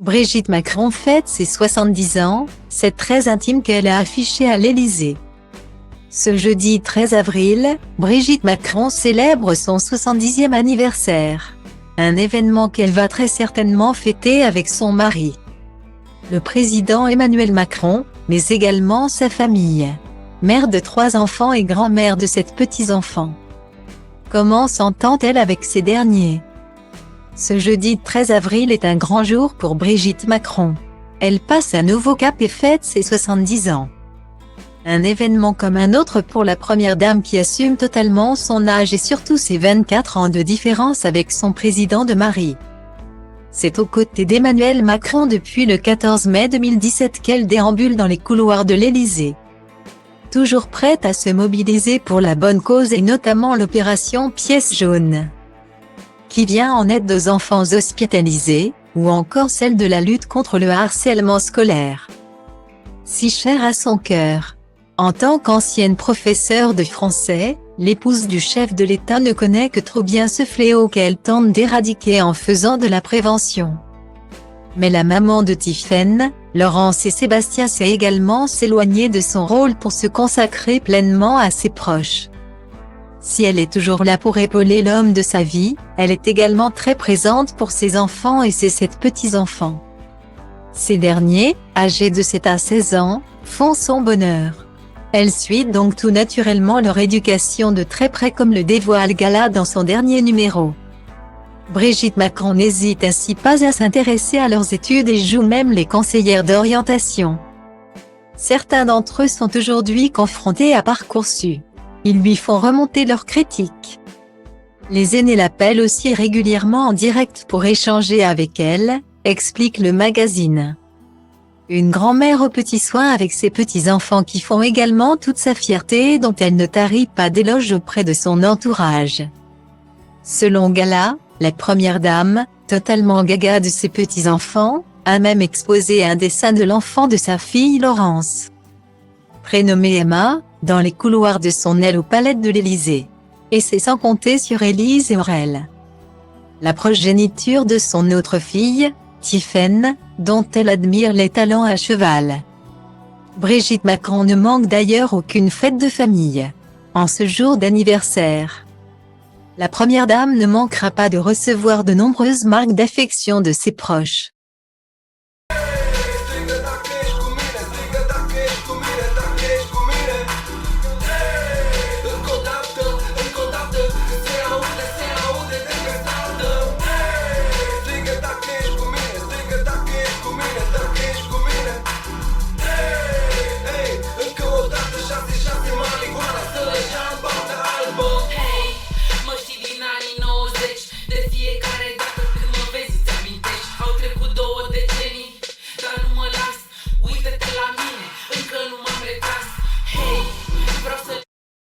Brigitte Macron fête ses 70 ans, c'est très intime qu'elle a affiché à l'Élysée. Ce jeudi 13 avril, Brigitte Macron célèbre son 70e anniversaire. Un événement qu'elle va très certainement fêter avec son mari, le président Emmanuel Macron, mais également sa famille. Mère de 3 enfants et grand-mère de 7 petits-enfants. Comment s'entend-elle avec ces derniers ? Ce jeudi 13 avril est un grand jour pour Brigitte Macron. Elle passe un nouveau cap et fête ses 70 ans. Un événement comme un autre pour la première dame qui assume totalement son âge et surtout ses 24 ans de différence avec son président de mari. C'est aux côtés d'Emmanuel Macron depuis le 14 mai 2017 qu'elle déambule dans les couloirs de l'Élysée. Toujours prête à se mobiliser pour la bonne cause et notamment l'opération Pièce jaune, qui vient en aide aux enfants hospitalisés, ou encore celle de la lutte contre le harcèlement scolaire, si cher à son cœur. En tant qu'ancienne professeure de français, l'épouse du chef de l'État ne connaît que trop bien ce fléau qu'elle tente d'éradiquer en faisant de la prévention. Mais la maman de Tiphaine, Laurence et Sébastien s'est également s'éloigner de son rôle pour se consacrer pleinement à ses proches. Si elle est toujours là pour épauler l'homme de sa vie, elle est également très présente pour ses enfants et ses 7 petits-enfants. Ces derniers, âgés de 7 à 16 ans, font son bonheur. Elle suit donc tout naturellement leur éducation de très près comme le dévoile Gala dans son dernier numéro. Brigitte Macron n'hésite ainsi pas à s'intéresser à leurs études et joue même les conseillères d'orientation. Certains d'entre eux sont aujourd'hui confrontés à Parcoursup. Ils lui font remonter leurs critiques. Les aînés l'appellent aussi régulièrement en direct pour échanger avec elle, explique le magazine. Une grand-mère aux petits soins avec ses petits-enfants qui font également toute sa fierté et dont elle ne tarit pas d'éloges auprès de son entourage. Selon Gala, la première dame, totalement gaga de ses petits-enfants, a même exposé un dessin de l'enfant de sa fille Laurence, prénommée Emma, dans les couloirs de son aile au palais de l'Élysée. Et c'est sans compter sur Élise et Aurel, la progéniture de son autre fille, Tiphaine, dont elle admire les talents à cheval. Brigitte Macron ne manque d'ailleurs aucune fête de famille. En ce jour d'anniversaire, la première dame ne manquera pas de recevoir de nombreuses marques d'affection de ses proches. Mă știi din anii 90, de fiecare